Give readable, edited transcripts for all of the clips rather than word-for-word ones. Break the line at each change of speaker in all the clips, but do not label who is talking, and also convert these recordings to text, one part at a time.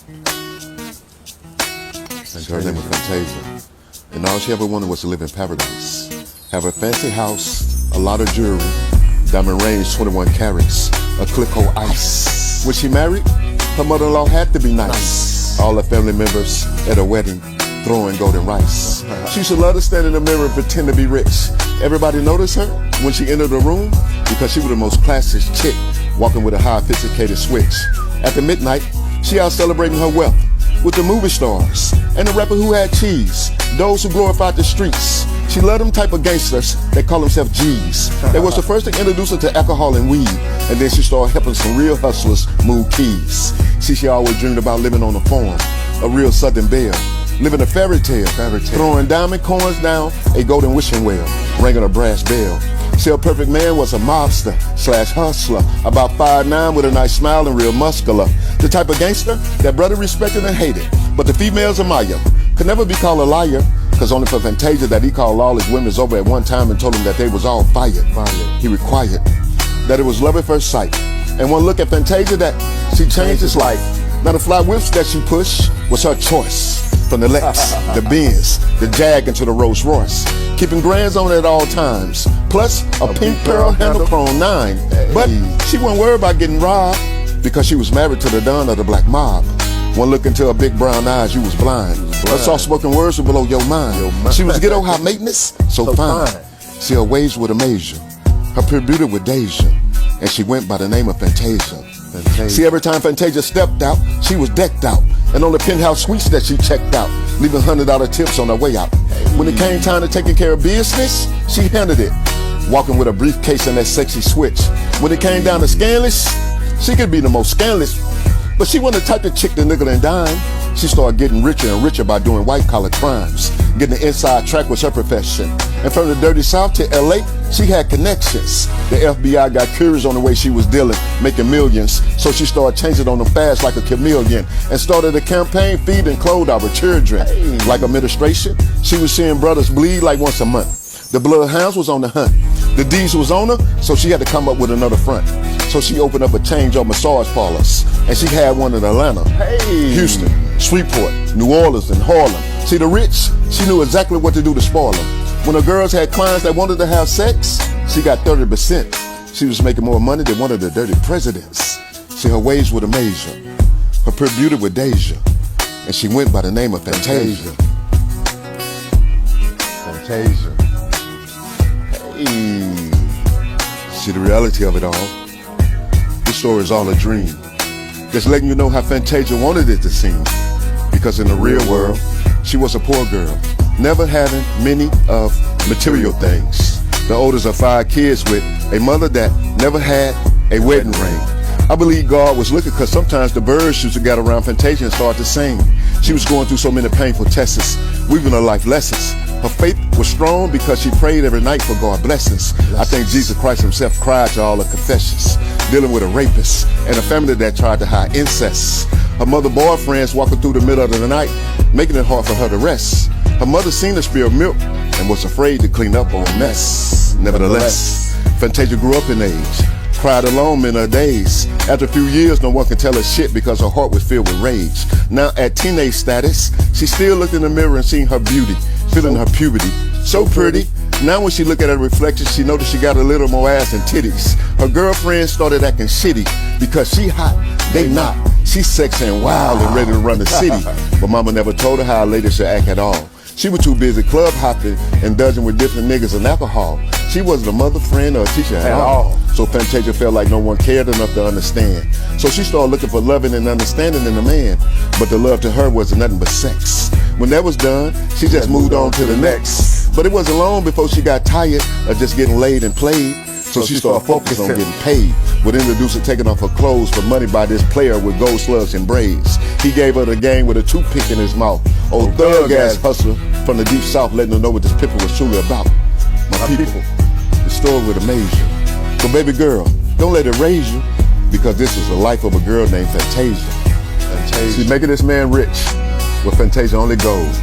And her name was Fantasia. And all she ever wanted was to live in paradise. Have a fancy house, a lot of jewelry, diamond rings 21 carats, a Clicquot ice. When she married, her mother-in-law had to be nice. All her family members at her wedding throwing golden rice. She used to love to stand in the mirror and pretend to be rich. Everybody noticed her when she entered the room because she was the most classiest chick, walking with a high sophisticated switch. After midnight, she out celebrating her wealth with the movie stars and the rapper who had cheese, those who glorified the streets. She loved them type of gangsters that call themselves G's. They was the first to introduce her to alcohol and weed, and then she started helping some real hustlers move keys. See, she always dreamed about living on a farm, a real southern belle, living a fairy tale, throwing diamond coins down a golden wishing well, ringing a brass bell. See, a perfect man was a mobster / hustler, about 5'9" with a nice smile and real muscular. The type of gangster that brother respected and hated, but the females admire. Could never be called a liar, cause only for Fantasia that he called all his women over at one time and told them that they was all fired. He required that it was love at first sight. And one look at Fantasia that she changed his life. Now the fly whips that she pushed was her choice. From the Lex, the Benz, the Jag into the Rolls Royce. Keeping grands on at all times. Plus a pink pearl handle chrome 9. But she wasn't worried about getting robbed because she was married to the Don of the black mob. One look into her big brown eyes, you was blind. Her soft-spoken words would blow your mind. She was ghetto high maintenance, so fine. See, her ways would amaze you. Her pure beauty would daze you. And she went by the name of Fantasia. See, every time Fantasia stepped out, she was decked out. And on the penthouse suites that she checked out, leaving $100 tips on her way out. When it came time to taking care of business, she handled it, walking with a briefcase and that sexy switch. When it came down to scandalous, she could be the most scandalous, but she wasn't the type of chick to nickel and dime. She started getting richer and richer by doing white-collar crimes. Getting the inside track was her profession. And from the dirty South to LA, she had connections. The FBI got curious on the way she was dealing, making millions. So she started changing on them fast like a chameleon and started a campaign feeding and clothed our children. Like administration, she was seeing brothers bleed like once a month. The bloodhounds was on the hunt. The D's was on her, so she had to come up with another front. So she opened up a change on massage parlors, and she had one in Atlanta, Houston, Shreveport, New Orleans, and Harlem. See, the rich, she knew exactly what to do to spoil them. When the girls had clients that wanted to have sex, she got 30%. She was making more money than one of the dirty presidents. See, her ways would amaze you. Her pure beauty would daze you. And she went by the name of Fantasia. Fantasia. Hey. See, the reality of it all, this story is all a dream. Just letting you know how Fantasia wanted it to seem. Because in the real world, she was a poor girl, never having many of material things. The oldest of 5 kids with a mother that never had a wedding ring. I believe God was looking because sometimes the birds used to get around Fantasia and start to sing. She was going through so many painful tests, weaving her life lessons. Her faith was strong because she prayed every night for God's blessings. I think Jesus Christ himself cried to all her confessions, dealing with a rapist and a family that tried to hide incest. Her mother boyfriends walking through the middle of the night, making it hard for her to rest. Her mother seen her spill milk and was afraid to clean up on a mess. Nevertheless, Fantasia grew up in age, cried alone in her days. After a few years, no one could tell her shit because her heart was filled with rage. Now at teenage status, she still looked in the mirror and seen her beauty, feeling her puberty. So pretty. Now when she look at her reflection, she noticed she got a little more ass and titties. Her girlfriends started acting shitty because she hot, they not. She sexy and wild and ready to run the city. But mama never told her how a lady should act at all. She was too busy club hopping and dodging with different niggas and alcohol. She wasn't a mother, friend, or a teacher at all. So Fantasia felt like no one cared enough to understand. So she started looking for loving and understanding in a man. But the love to her wasn't nothing but sex. When that was done, she just moved on to the next. But it wasn't long before she got tired of just getting laid and played. So she started focusing on getting paid. Would introduce her taking off her clothes for money by this player with gold slugs and braids. He gave her the game with a toothpick in his mouth. Old thug-ass hustler from the deep south, letting her know what this pimpin' was truly about. My people, the story would amaze you. So baby girl, don't let it raise you, because this is the life of a girl named Fantasia. She's making this man rich with Fantasia only gold.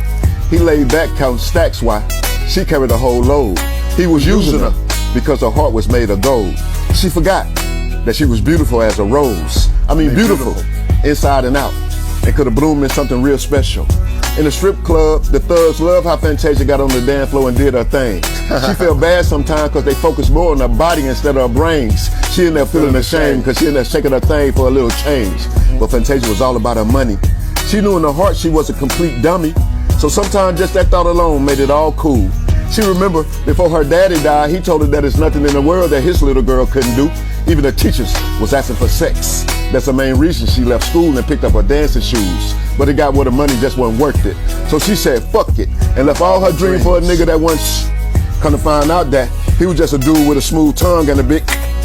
He laid back counting stacks while she carried a whole load. He was using her because her heart was made of gold. She forgot that she was beautiful as a rose. I mean beautiful inside and out. and could have bloomed in something real special. In the strip club, the thugs love how Fantasia got on the dance floor and did her thing. She felt bad sometimes because they focused more on her body instead of her brains. She in there feeling ashamed because she in there shaking her thing for a little change. But Fantasia was all about her money. She knew in her heart she was a complete dummy. So sometimes just that thought alone made it all cool. She remembered before her daddy died, he told her that there's nothing in the world that his little girl couldn't do. Even the teachers was asking for sex. That's the main reason she left school and picked up her dancing shoes. But it got where the money just wasn't worth it. So she said, fuck it, and left all her dreams for a nigga that once come to find out that he was just a dude with a smooth tongue and a big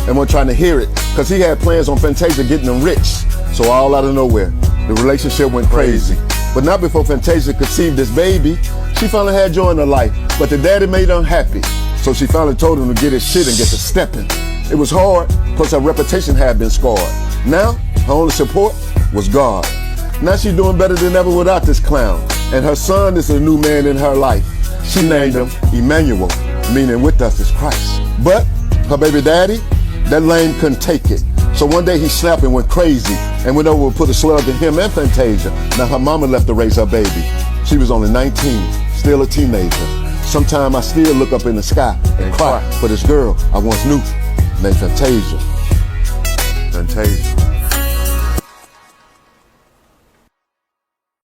and wasn't trying to hear it. Cause he had plans on Fantasia getting them rich. So all out of nowhere, the relationship went crazy. But not before Fantasia conceived this baby. She finally had joy in her life, but the daddy made her unhappy. So she finally told him to get his shit and get to stepping. It was hard, plus her reputation had been scarred. Now, her only support was God. Now she's doing better than ever without this clown. And her son is a new man in her life. She named him Emmanuel, meaning with us is Christ. But her baby daddy, that lame couldn't take it. So one day he snapped and went crazy and went over and put a slug in him and Fantasia. Now her mama left to raise her baby. She was only 19, still a teenager. Sometimes I still look up in the sky and cry for this girl I once knew named Fantasia. Fantasia.